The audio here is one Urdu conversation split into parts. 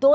2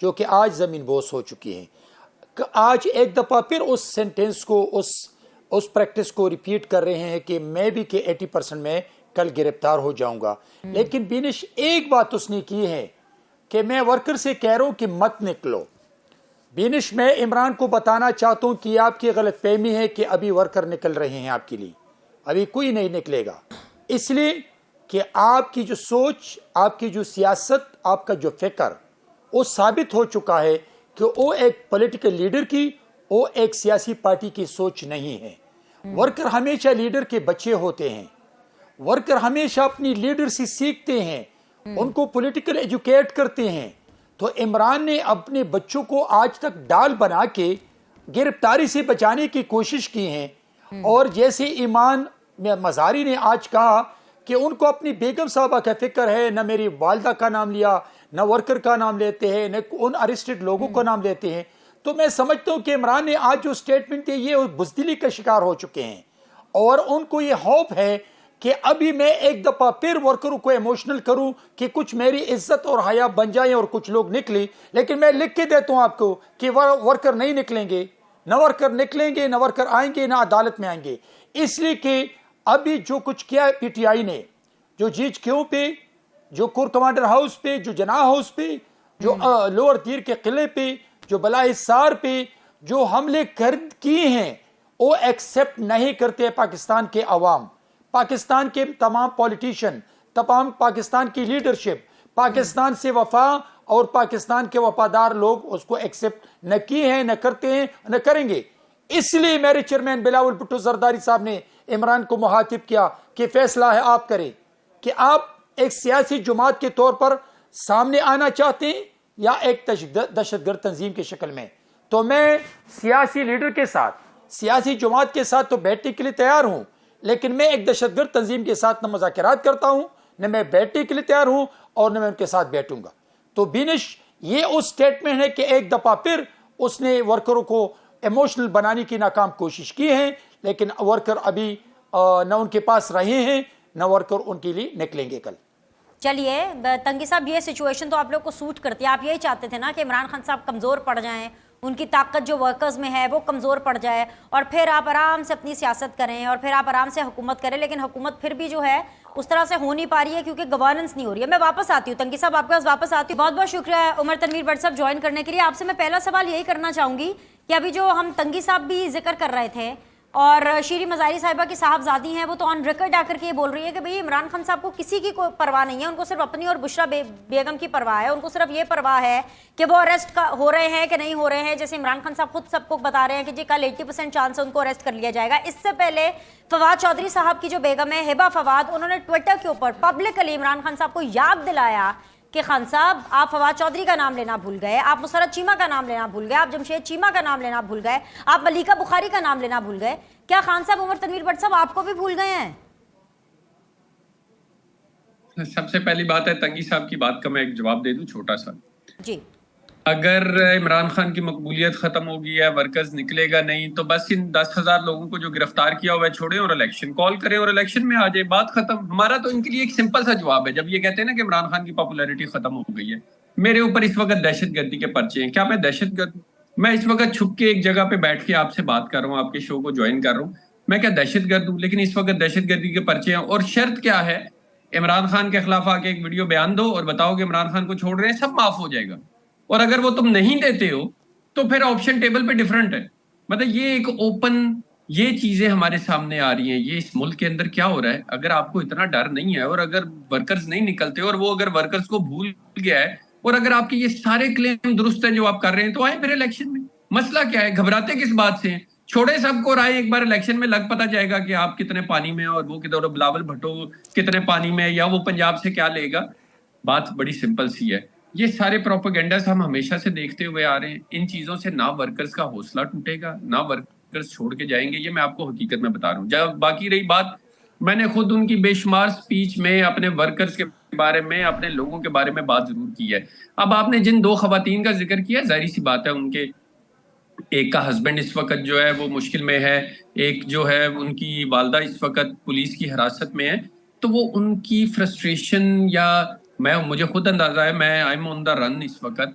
جو کہ آج زمین بوس ہو چکی ہیں. آج ایک دفعہ پھر اس سینٹینس کو اس پریکٹس کو ریپیٹ کر رہے ہیں کہ میں بھی کہ 80% میں کل گرفتار ہو جاؤں گا. لیکن بینش ایک بات اس نے کی ہے کہ میں ورکر سے کہہ رہا ہوں کہ مت نکلو. بینش میں عمران کو بتانا چاہتا ہوں کہ آپ کی غلط فہمی ہے کہ ابھی ورکر نکل رہے ہیں آپ کے لیے. ابھی کوئی نہیں نکلے گا، اس لیے کہ آپ کی جو سوچ، آپ کی جو سیاست، آپ کا جو فکر وہ ثابت ہو چکا ہے کہ وہ ایک پولیٹیکل لیڈر کی، وہ ایک سیاسی پارٹی کی سوچ نہیں ہے. ورکر ہمیشہ لیڈر کے بچے ہوتے ہیں. ورکر ہمیشہ اپنی لیڈر سے سیکھتے ہیں، ان کو پولیٹیکل ایجوکیٹ کرتے ہیں. تو عمران نے اپنے بچوں کو آج تک ڈال بنا کے گرفتاری سے بچانے کی کوشش کی ہیں. اور جیسے ایمان مزاری نے آج کہا کہ ان کو اپنی بیگم صاحبہ کا فکر ہے، نہ میری والدہ کا نام لیا، نہ ورکر کا نام لیتے ہیں، نہ ان اریسٹڈ لوگوں کا نام لیتے ہیں. تو میں سمجھتا ہوں کہ عمران نے آج جو سٹیٹمنٹ دی یہ بزدلی کا شکار ہو چکے ہیں، اور ان کو یہ ہوپ ہے کہ ابھی میں ایک دفعہ پھر ورکروں کو ایموشنل کروں کہ کچھ میری عزت اور حیا بن جائیں اور کچھ لوگ نکلیں. لیکن میں لکھ کے دیتا ہوں آپ کو کہ ورکر نہیں نکلیں گے، نہ ورکر نکلیں گے، نہ ورکر آئیں گے، نہ عدالت میں آئیں گے. اس لیے کہ ابھی جو کچھ کیا پی ٹی آئی نے، جو جیچ کیوں پہ، جو کور کمانڈر ہاؤس پہ، جو جناح ہاؤس پہ، جو لوور دیر کے قلعے پہ، جو بلائے سار پہ جو حملے کیے ہیں، وہ ایکسیپٹ نہیں کرتے پاکستان کے عوام، پاکستان کے تمام پولیٹیشین، تمام پاکستان کی لیڈرشپ، پاکستان سے وفا اور پاکستان کے وفادار لوگ اس کو ایکسیپٹ نہ کیے ہیں، نہ کرتے ہیں، نہ کریں گے. اس لیے میرے چیئرمین بلاول بھٹو زرداری صاحب نے عمران کو مخاطب کیا کہ فیصلہ ہے آپ کریں کہ آپ ایک سیاسی جماعت کے طور پر سامنے آنا چاہتے ہیں یا ایک دہشت گرد تنظیم کی شکل میں. تو میں سیاسی لیڈر کے ساتھ، سیاسی جماعت کے ساتھ تو بیٹھنے کے لیے تیار ہوں، لیکن میں ایک دہشت گرد تنظیم کے ساتھ نہ مذاکرات کرتا ہوں، نہ میں بیٹھنے کے لیے تیار ہوں، اور نہ میں ان کے ساتھ بیٹھوں گا. تو بینش یہ اس سٹیٹمنٹ ہے کہ ایک دفعہ پھر اس نے ورکروں کو ایموشنل بنانے کی ناکام کوشش کی ہے، لیکن ورکر ابھی نہ ان کے پاس رہے ہیں، نہ ورکر ان کے لیے نکلیں گے کل. چلیے تنگی صاحب، یہ سچویشن تو آپ لوگ کو سوٹ کرتی ہے. آپ یہی چاہتے تھے نا کہ عمران خان صاحب کمزور پڑ جائیں، ان کی طاقت جو ورکرز میں ہے وہ کمزور پڑ جائے، اور پھر آپ آرام سے اپنی سیاست کریں اور پھر آپ آرام سے حکومت کریں. لیکن حکومت پھر بھی جو ہے اس طرح سے ہو نہیں پا رہی ہے کیونکہ گورننس نہیں ہو رہی ہے. میں واپس آتی ہوں تنگی صاحب، آپ کے پاس واپس آتی ہوں. بہت بہت شکریہ عمر تنویر بٹ صاحب جوائن کرنے کے لیے. آپ سے میں پہلا سوال یہی کرنا چاہوں گی کہ ابھی جو ہم تنگی صاحب بھی ذکر کر رہے تھے اور شیریں مزاری صاحبہ کی صاحبزادی ہیں، وہ تو آن ریکارڈ آ کر کے یہ بول رہی ہے کہ بھئی عمران خان صاحب کو کسی کی کوئی پرواہ نہیں ہے، ان کو صرف اپنی اور بشرا بیگم کی پرواہ ہے. ان کو صرف یہ پرواہ ہے کہ وہ اریسٹ ہو رہے ہیں کہ نہیں ہو رہے ہیں. جیسے عمران خان صاحب خود سب کو بتا رہے ہیں کہ جی کل 80% چانس ہے ان کو اریسٹ کر لیا جائے گا. اس سے پہلے فواد چودھری صاحب کی جو بیگم ہے ہبہ فواد، انہوں نے ٹویٹر کے اوپر پبلکلی عمران خان صاحب کو یاد دلایا کہ خان صاحب آپ فواد چودھری کا نام لینا بھول گئے، آپ مسرت چیمہ کا نام لینا بھول گئے، آپ جمشید چیمہ کا نام لینا بھول گئے، آپ ملیکہ بخاری کا نام لینا بھول گئے. کیا خان صاحب عمر تنویر بٹ صاحب آپ کو بھی بھول گئے ہیں؟ سب سے پہلی بات ہے تنگی صاحب کی بات کا میں ایک جواب دے دوں چھوٹا سا. جی، اگر عمران خان کی مقبولیت ختم ہو گئی ہے، ورکرز نکلے گا نہیں، تو بس ان 10,000 لوگوں کو جو گرفتار کیا ہوا ہے چھوڑیں اور الیکشن کال کریں اور الیکشن میں آ جائے، بات ختم. ہمارا تو ان کے لیے ایک سمپل سا جواب ہے. جب یہ کہتے ہیں نا کہ عمران خان کی پاپولیرٹی ختم ہو گئی ہے، میرے اوپر اس وقت دہشت گردی کے پرچے ہیں. کیا میں دہشت گرد؟ میں اس وقت چھپ کے ایک جگہ پہ بیٹھ کے آپ سے بات کر رہا ہوں، آپ کے شو کو جوائن کر رہا ہوں. میں کیا دہشت گرد ہوں؟ لیکن اس وقت دہشت گردی کے پرچے ہیں. اور شرط کیا ہے؟ عمران خان کے خلاف آ کے ایک ویڈیو بیان دو اور بتاؤ کہ عمران خان کو چھوڑ رہے ہیں، سب معاف ہو جائے گا. اور اگر وہ تم نہیں دیتے ہو تو پھر آپشن ٹیبل پہ ڈیفرنٹ ہے. مطلب یہ ایک اوپن یہ چیزیں ہمارے سامنے آ رہی ہیں. یہ اس ملک کے اندر کیا ہو رہا ہے؟ اگر آپ کو اتنا ڈر نہیں ہے اور اگر ورکرز نہیں نکلتے اور وہ اگر ورکرز کو بھول گیا ہے اور اگر آپ کے یہ سارے کلیم درست ہیں جو آپ کر رہے ہیں، تو آئیں پھر الیکشن میں. مسئلہ کیا ہے؟ گھبراتے کس بات سے ہیں؟ چھوڑے سب کو، رائے ایک بار الیکشن میں لگ پتہ جائے گا کہ آپ کتنے پانی میں اور وہ کتنے، بلاول بھٹو کتنے پانی میں، یا وہ پنجاب سے کیا لے گا. بات بڑی سمپل سی ہے. یہ سارے پروپیگنڈاز ہم ہمیشہ سے دیکھتے ہوئے آ رہے ہیں. ان چیزوں سے نہ ورکرز کا حوصلہ ٹوٹے گا، نہ ورکرز چھوڑ کے جائیں گے. یہ میں آپ کو حقیقت میں بتا رہا ہوں. جب باقی رہی بات، میں نے خود ان کی بے شمار سپیچ میں اپنے ورکرز کے بارے میں، اپنے لوگوں کے بارے میں بات ضرور کی ہے. اب آپ نے جن 2 خواتین کا ذکر کیا، ظاہری سی بات ہے ان کے ایک کا ہسبینڈ اس وقت جو ہے وہ مشکل میں ہے، ایک جو ہے ان کی والدہ اس وقت پولیس کی حراست میں ہے. تو وہ ان کی فرسٹریشن، یا مجھے خود اندازہ ہے، میں آئی ایم آن دا رن اس وقت.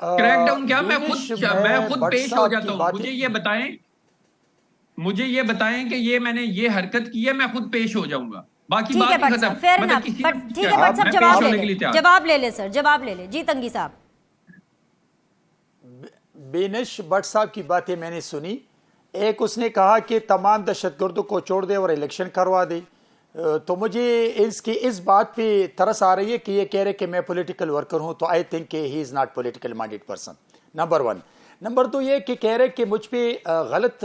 کریک ڈاؤن کیا میں بینش خود بٹ پیش ہو صاحب جاتا کی ہوں. باتیں مجھے یہ بتائیں کہ یہ میں نے یہ حرکت کی ہے, میں خود پیش ہو جاؤں گا, باقی ٹھیک ہے بات بٹ ہی صاحب فیئر ختم. انف. بٹ ٹھیک ہے بٹ صاحب جواب لے لے سر, جواب لے لے. جی تنگی صاحب. بینش بٹ صاحب کی باتیں میں نے سنی. ایک اس نے کہا کہ تمام دہشت گردوں کو چھوڑ دے اور الیکشن کروا دے. تو مجھے اس بات پہ ترس آ رہی ہے کہ یہ کہہ رہے کہ میں پولیٹیکل ورکر ہوں, تو آئی تھنک کہ he is not political minded person. Number 1. Number 2 یہ کہ کہہ رہے کہ مجھ پہ غلط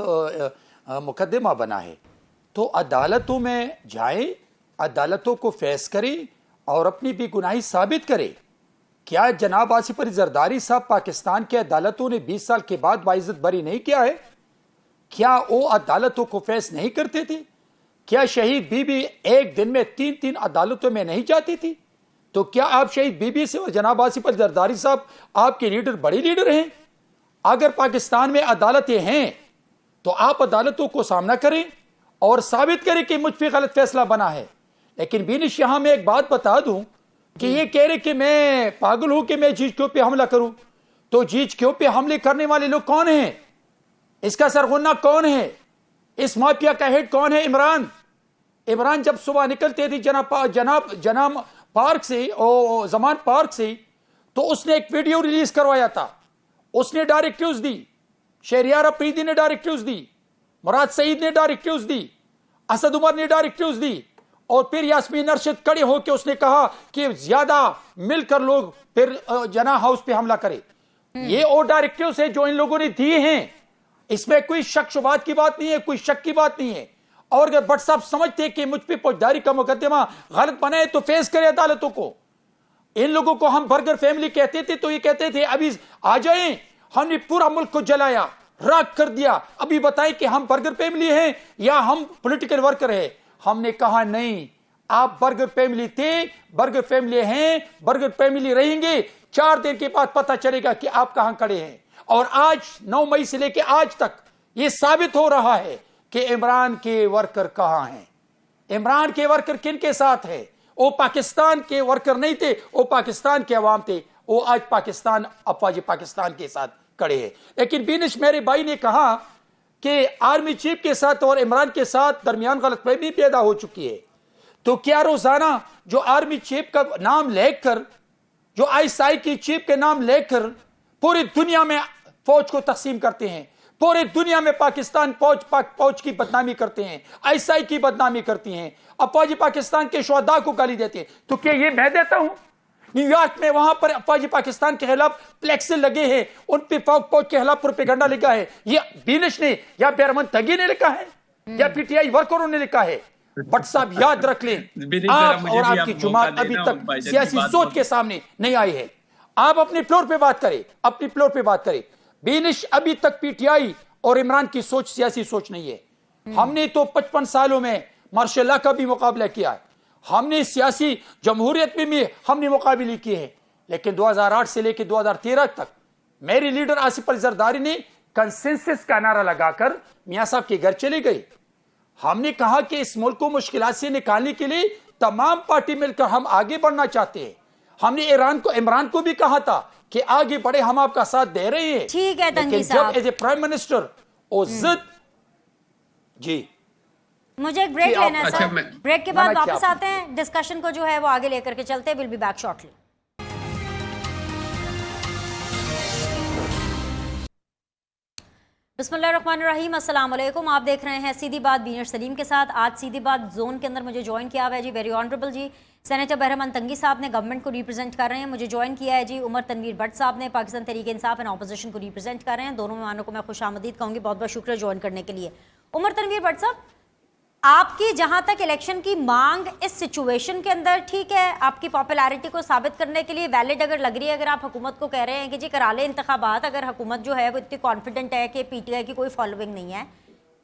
مقدمہ بنا ہے. تو عدالتوں میں جائیں, عدالتوں کو فیس کریں اور اپنی بھی گناہی ثابت کریں. کیا جناب آصف علی زرداری صاحب پاکستان کے عدالتوں نے 20 سال کے بعد باعزت بری نہیں کیا ہے؟ کیا وہ عدالتوں کو فیس نہیں کرتے تھے؟ کیا شہید بی بی ایک دن میں 3 عدالتوں میں نہیں جاتی تھی؟ تو کیا آپ شہید بی بی سے اور جناب آصف علی زرداری صاحب آپ کے لیڈر بڑے لیڈر ہیں؟ اگر پاکستان میں عدالتیں ہیں تو آپ عدالتوں کو سامنا کریں اور ثابت کریں کہ مجھ پہ غلط فیصلہ بنا ہے. لیکن بینش یہاں میں ایک بات بتا دوں کہ یہ کہہ رہے کہ میں پاگل ہوں کہ میں جی ایچ کیو پہ حملہ کروں. تو جی ایچ کیو پہ حملے کرنے والے لوگ کون ہیں؟ اس کا سرغنہ کون ہے؟ اس مافیا کا ہیڈ کون ہے؟ عمران جب صبح نکلتے تھے جناب پارک سے اور زمان پارک سے, تو اس نے ایک ویڈیو ریلیز کروایا تھا. اس نے ڈائریکٹیوز دی, شہریار افریدی نے ڈائریکٹیوز دی, مراد سعید نے ڈائریکٹیوز دی, اسد عمر نے ڈائریکٹیوز دی, اور پھر یاسمین ارشد کڑے ہو کے اس نے کہا کہ زیادہ مل کر لوگ پھر جناح ہاؤس پہ حملہ کرے. یہ وہ ڈائریکٹیوز ہے جو ان لوگوں نے دیے ہیں. اس میں کوئی شک شبہات کی بات نہیں ہے, کوئی شک کی بات نہیں ہے. اور اگر بٹ صاحب سمجھتے کہ مجھ پہ فوجداری کا مقدمہ غلط بنا ہے تو فیس کرے عدالتوں کو. ان لوگوں کو ہم برگر فیملی کہتے تھے تو یہ کہتے تھے ابھی آ جائیں, ہم نے پورا ملک کو جلایا, راکھ کر دیا, ابھی بتائیں کہ ہم برگر فیملی ہیں یا ہم پولیٹیکل ورکر ہیں. ہم نے کہا نہیں, آپ برگر فیملی تھے, برگر فیملی ہیں, برگر فیملی رہیں گے. 4 دن کے بعد پتہ چلے گا کہ آپ کہاں کھڑے ہیں. اور آج 9 مئی سے لے کے آج تک یہ ثابت ہو رہا ہے کہ عمران کے ورکر کہاں ہیں. عمران کے ورکر کن کے ساتھ ہیں؟ وہ پاکستان کے ورکر نہیں تھے, وہ پاکستان کے عوام تھے. وہ آج پاکستان, افواج پاکستان کے ساتھ کھڑے ہیں. لیکن بینش میرے بھائی نے کہا کہ آرمی چیف کے ساتھ اور عمران کے ساتھ درمیان غلط فہمی پیدا ہو چکی ہے. تو کیا روزانہ جو آرمی چیف کا نام لے کر, جو ISI کی چیف کے نام لے کر پوری دنیا میں فوج کو تقسیم کرتے ہیں, پورے دنیا میں پاکستان فوج کی بدنامی کرتے ہیں, ISI کی بدنامی کرتی ہیں, افواج پاکستان کے شہداء کو گالی دیتے ہیں, تو کیا یہ میں دیتا ہوں؟ نیو یارک میں وہاں پر افواج پاکستان کے خلاف فلیکس لگے ہیں, ان پہ فوج کے خلاف پروپیگنڈا لکھا ہے. یہ بینش نے یا بیرمن تگی نے لکھا ہے یا PTI ورکروں نے لکھا ہے؟ بٹ صاحب یاد رکھ لیں, آپ اور آپ کی جماعت ابھی تک سیاسی سوچ کے سامنے نہیں آئی ہے. آپ اپنی فلور پہ بات کریں, اپنی فلور پہ بات کریں. بینش ابھی تک PTI اور عمران کی سوچ سیاسی سوچ نہیں ہے. ہم نے تو 55 سالوں میں مارشل لا کا بھی مقابلہ کیا ہے, ہم نے سیاسی جمہوریت میں بھی ہم نے مقابلے کیے ہیں. لیکن 2008 سے لے کے 2013 تک میری لیڈر آصف علی زرداری نے کنسنسس کا نعرہ لگا کر میاں صاحب کے گھر چلے گئے. ہم نے کہا کہ اس ملک کو مشکلات سے نکالنے کے لیے تمام پارٹی مل کر ہم آگے بڑھنا چاہتے ہیں. ہم نے عمران کو بھی کہا تھا کہ آگے بڑھے, ہم آپ کا ساتھ دے رہے ہیں. ٹھیک ہے تنگی صاحب, جب ایز اے پرائم منسٹر او ضد. جی مجھے ایک بریک لینا ہے سر, بریک کے بعد واپس آتے ہیں, ڈسکشن کو جو ہے وہ آگے لے کر کے چلتے ہیں. Will be back shortly. بسم اللہ الرحمن الرحیم. السلام علیکم. آپ دیکھ رہے ہیں سیدھی بات بینش سلیم کے ساتھ. آج سیدھی بات زون کے اندر مجھے جوائن کیا ہوا ہے جی ویری آنریبل جی سینیٹر بہرمان تنگی صاحب نے, گورنمنٹ کو ریپرزینٹ کر رہے ہیں. مجھے جوائن کیا ہے جی عمر تنویر بٹ صاحب نے, پاکستان تحریک انصاف اینڈ اپوزیشن کو ریپرزینٹ کر رہے ہیں. دونوں مہمانوں کو میں خوش آمدید کہوں گی, بہت بہت شکریہ جوائن کرنے کے لیے. عمر تنویر بٹ صاحب, آپ کی جہاں تک الیکشن کی مانگ اس سچویشن کے اندر ٹھیک ہے, آپ کی پاپولیرٹی کو ثابت کرنے کے لیے ویلڈ اگر لگ رہی ہے, اگر آپ حکومت کو کہہ رہے ہیں کہ جی کرا لیں انتخابات, اگر حکومت جو ہے وہ اتنی کانفیڈنٹ ہے کہ PTI کی کوئی فالوئنگ نہیں ہے,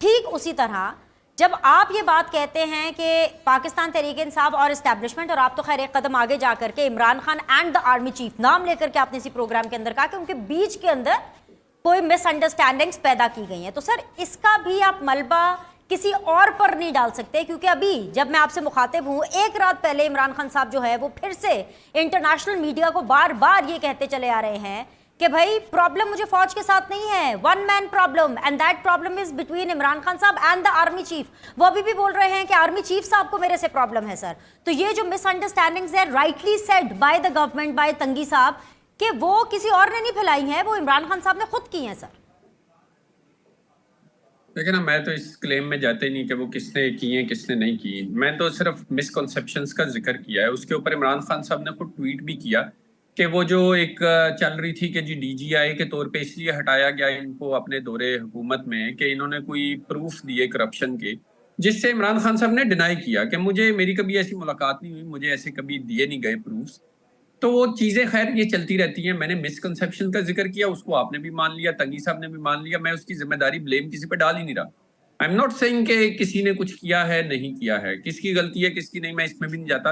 ٹھیک اسی طرح جب آپ یہ بات کہتے ہیں کہ پاکستان تحریک انصاف اور اسٹیبلشمنٹ, اور آپ تو خیر ایک قدم آگے جا کر کے Imran Khan and the army chief نام لے کر کے آپ نے اسی پروگرام کے اندر کہا کہ ان کے بیچ کے اندر کوئی مس انڈرسٹینڈنگز پیدا کی گئی ہیں, تو سر اس کا بھی آپ ملبہ کسی اور پر نہیں ڈال سکتے؟ کیونکہ ابھی جب میں آپ سے مخاطب ہوں, ایک رات پہلے عمران خان صاحب جو ہے وہ پھر سے انٹرنیشنل میڈیا کو بار بار یہ کہتے چلے آ رہے ہیں کہ بھائی پرابلم مجھے فوج کے ساتھ نہیں ہے, one main problem, and that problem is between Imran Khan صاحب اینڈ دا آرمی چیف. وہ ابھی بھی بول رہے ہیں کہ آرمی چیف صاحب کو میرے سے پرابلم ہے سر. تو یہ جو مس انڈرسٹینڈنگز ہے rightly said by the government, by تنگی صاحب, کہ وہ کسی اور نے نہیں پھیلائی ہیں, وہ عمران خان صاحب نے خود کی ہیں سر. دیکھیں نا, میں تو اس کلیم میں جاتے نہیں کہ وہ کس نے کی ہیں کس نے نہیں کی. میں تو صرف مسکنسیپشنز کا ذکر کیا ہے. اس کے اوپر عمران خان صاحب نے خود ٹویٹ بھی کیا کہ وہ جو ایک چل رہی تھی کہ جی ڈی جی آئی کے طور پہ اس لیے ہٹایا گیا ان کو اپنے دورے حکومت میں کہ انہوں نے کوئی پروف دیے کرپشن کے, جس سے عمران خان صاحب نے ڈینائی کیا کہ میری کبھی ایسی ملاقات نہیں ہوئی, مجھے ایسے کبھی دیے نہیں گئے پروفs. تو وہ چیزیں خیر یہ چلتی رہتی ہیں. میں نے مسکنسیپشن کا ذکر کیا, اس کو آپ نے بھی مان لیا, تنگی صاحب نے بھی مان لیا. میں اس کی ذمہ داری بلیم کسی پہ ڈال ہی نہیں رہا. آئی ایم ناٹ سیئنگ کہ کسی نے کچھ کیا ہے نہیں کیا ہے, کس کی غلطی ہے کس کی نہیں, میں اس میں بھی نہیں جاتا.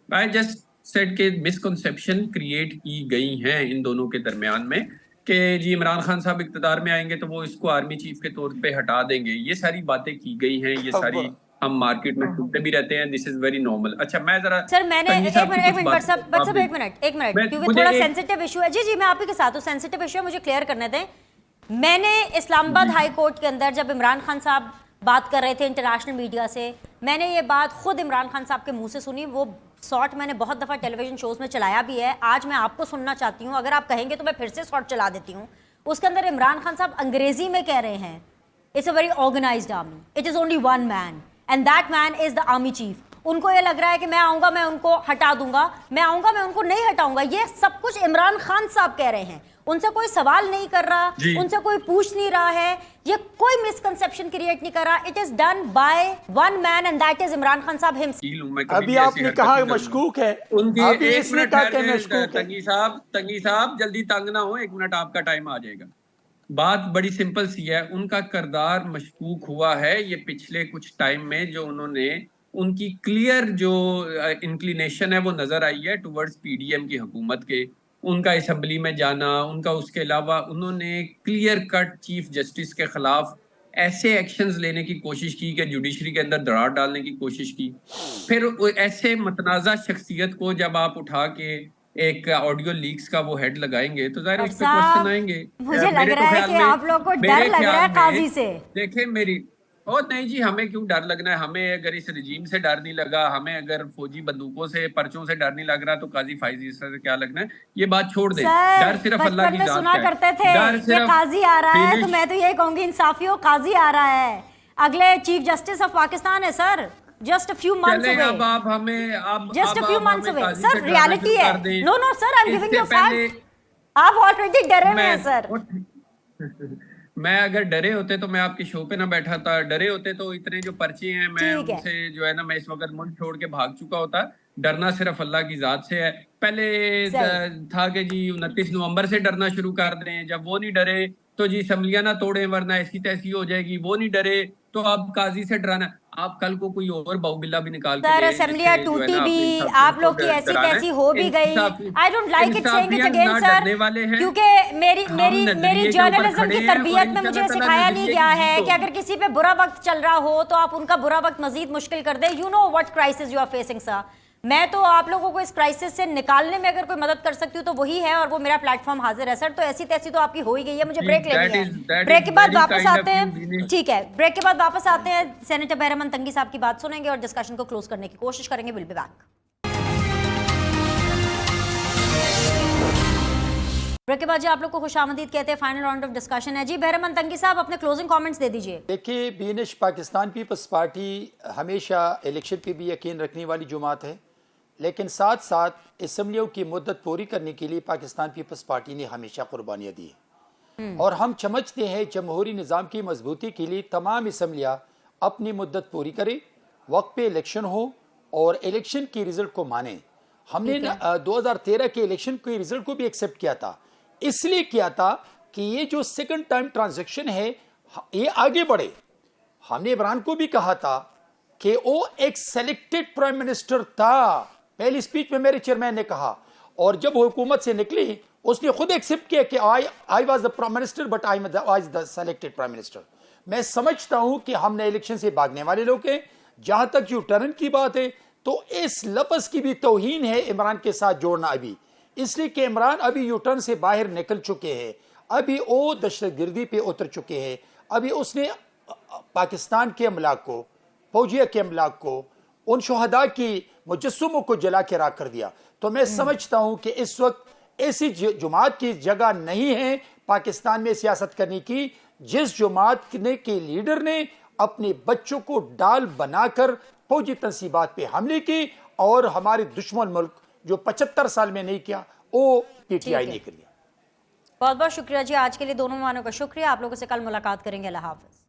آئی جسٹ سیڈ کہ مسکنسیپشن کریٹ کی گئی ہیں ان دونوں کے درمیان میں کہ جی عمران خان صاحب اقتدار میں آئیں گے تو وہ اس کو آرمی چیف کے طور پہ ہٹا دیں گے. یہ ساری باتیں کی گئی ہیں, یہ ساری ہم مارکیٹ میں سنتے بھی رہتے ہیں. دس از ویری نارمل. اچھا میں ذرا سر میں نے ایک منٹ کیونکہ تھوڑا سینسیٹیو ایشو ہے. جی میں آپ ہی کے ساتھ ہوں, سینسیٹیو ایشو ہے, مجھے کلیئر کرنے دیں. میں نے اسلام آباد ہائی کورٹ کے اندر جب عمران خان صاحب بات کر رہے تھے انٹرنیشنل میڈیا سے, میں نے یہ بات خود عمران خان صاحب کے منہ سے سنی. وہ سارٹ میں نے بہت دفعہ ٹیلی ویژن شوز میں چلایا بھی ہے. آج میں آپ کو سننا چاہتی ہوں, اگر آپ کہیں گے تو میں پھر سے سارٹ چلا دیتی ہوں. اس کے اندر عمران خان صاحب انگریزی میں کہہ رہے ہیں it's a very organised army, it is only one man and that man is the army chief. ان کو یہ لگ رہا ہے کہ میں آؤں گا میں ان کو ہٹا دوں گا, میں آؤں گا میں ان کو نہیں ہٹاؤں گا. یہ سب کچھ عمران خان صاحب کہہ رہے ہیں, ان سے کوئی سوال نہیں کر رہا, ان سے کوئی پوچھ نہیں رہا ہے, یہ کوئی مسکنسیپشن کریٹ نہیں کر رہا. It is done by one man and that is Imran Khan صاحب ہمسیلف. ابھی آپ نے کہا مشکوک ہے, تنگی صاحب جلدی تنگ نہ ہو, ایک منٹ آپ کا ٹائم آ جائے گا. بات بڑی سمپل سی ہے, ان کا کردار مشکوک ہوا ہے یہ پچھلے کچھ ٹائم میں, جو انہوں نے ان کی کلیئر جو انکلینیشن ہے وہ نظر آئی ہے ٹورڈز پی ڈی ایم کی حکومت کے. ان کا اسمبلی میں جانا, ان کا اس کے علاوہ انہوں نے کلیئر کٹ چیف جسٹس کے خلاف ایسے ایکشنز لینے کی کوشش کی کہ جوڈیشری کے اندر دراڑ ڈالنے کی کوشش کی. پھر ایسے متنازع شخصیت کو جب آپ اٹھا کے ایک آڈیو لیکس کا وہ ہیڈ لگائیں گے تو ظاہر اس پہ کوشچن آئیں گے. مجھے لگ رہا ہے کہ آپ لوگوں کو ڈر لگ رہا ہے قاضی سے. دیکھیں میری نہیں جی, ہمیں کیوں ڈر لگنا ہے؟ ہمیں اگر اس رجیم سے ڈر نہیں لگا, ہمیں اگر فوجی بندوقوں سے پرچوں سے ڈر نہیں لگ رہا, تو قاضی فائز عیسیٰ سے کیا لگنا ہے؟ یہ بات چھوڑ دیں. ڈر صرف اللہ کی ذات کا ہے. سنا کرتے تھے کہ قاضی آ رہا ہے, تو میں تو یہ کہوں گی انصافیوں, قاضی آ رہا ہے, اگلے چیف جسٹس آف پاکستان ہے سر. Just a few months away. اب آپ ہمیں just a few months away. Sir reality ہے. No sir, I'm giving you facts. آپ already ڈرے ہوئے ہیں سر. میں اگر ڈرے ہوتے تو میں آپ کی شو پہ نہ بیٹھا تھا. ڈرے ہوتے تو اتنے جو پرچے ہیں میں ان سے جو ہے نا, میں اس وقت ملک چھوڑ کے بھاگ چکا ہوتا. ڈرنا صرف اللہ کی ذات سے ہے. پہلے تھا کہ جی 29 نومبر سے ڈرنا شروع کر دیں, جب وہ نہیں ڈرے تو جی اسمبلیاں نہ توڑیں ورنہ ایسی تیسی ہو جائے گی. وہ نہیں ڈرے تو اب قاضی سے ڈرانا. آپ کل کو کوئی اور باؤ بلا بھی نکال کے سر اسمبلیاں ٹوٹی بھی, آپ لوگ کی ایسی تیسی ہو بھی گئی. I don't like it saying it again sir, کیونکہ میری جرنلزم کی تربیت میں مجھے سکھایا نہیں گیا ہے کہ اگر کسی پہ برا وقت چل رہا ہو تو آپ ان کا برا وقت مزید مشکل کر دیں. You know what crisis you are facing sir. میں تو آپ لوگوں کو اس کرائسس سے نکالنے میں اگر کوئی مدد کر سکتی ہوں تو وہی ہے, اور وہ میرا پلیٹ فارم حاضر ہے سر. تو ایسی تیسی تو آپ کی ہو ہی گئی ہے. مجھے بریک لینی ہے, بریک کے بعد واپس آتے ہیں. ٹھیک ہے, بریک کے بعد واپس آتے ہیں. سینیٹر بہرمن تنگی صاحب کی بات سنیں گے اور ڈسکشن کو کلوز کرنے کی کوشش کریں گے. ول بی بیک. بریک کے بعد جی آپ لوگ کو خوش آمدید کہتے ہیں. فائنل راؤنڈ آف ڈسکشن ہے. جی بہرمن تنگی صاحب اپنے کلوزنگ کامنٹس دے دیجیے. دیکھیے بینش, پاکستان پیپلز پارٹی ہمیشہ الیکشن پہ بھی یقین رکھنے والی جماعت ہے, لیکن ساتھ ساتھ اسمبلیوں کی مدت پوری کرنے کے لیے پاکستان پیپلز پارٹی نے ہمیشہ قربانیاں دی ہیں. اور ہم سمجھتے ہیں جمہوری نظام کی مضبوطی کے لیے تمام اسمبلیاں اپنی مدت پوری کریں, وقت پہ الیکشن ہو اور الیکشن کی رزلٹ کو مانیں. ہم نے 2013 کے الیکشن کے رزلٹ کو بھی ایکسیپٹ کیا تھا, اس لیے کیا تھا کہ یہ جو سیکنڈ ٹائم ٹرانزیکشن ہے یہ آگے بڑھے. ہم نے عمران کو بھی کہا تھا کہ وہ ایک سیلیکٹڈ پرائم منسٹر تھا. پہلی سپیچ میں میرے چیئرمین نے کہا, اور جب وہ حکومت سے نکلی اس نے خود ایکسیپٹ کیا کہ I was the prime minister but I was the selected prime minister. میں سمجھتا ہوں کہ ہم نے الیکشن سے بھاگنے والے لوگ ہیں. جہاں تک یو ٹرن کی بات ہے تو اس لفظ کی بھی توہین ہے عمران کے ساتھ جوڑنا ابھی, اس لیے کہ عمران ابھی یوٹرن سے باہر نکل چکے ہیں، ابھی وہ دہشت گردی پہ اتر چکے ہیں، ابھی اس نے پاکستان کے املاک کو، فوجیہ کے املاک کو، ان شہداء کی مجسموں کو جلا کے راکھ کر دیا. تو میں سمجھتا ہوں کہ اس وقت ایسی جماعت کی جگہ نہیں ہے پاکستان میں سیاست کرنے کی جس جماعت کے لیڈر نے اپنے بچوں کو ڈال بنا کر فوجی تنصیبات پہ حملے کی اور ہمارے دشمن ملک جو 75 سال میں نہیں کیا وہ پی ٹی آئی نے کیا. بہت بہت شکریہ جی، آج کے لیے دونوں مہمانوں کا شکریہ. آپ لوگوں سے کل ملاقات کریں گے. اللہ حافظ.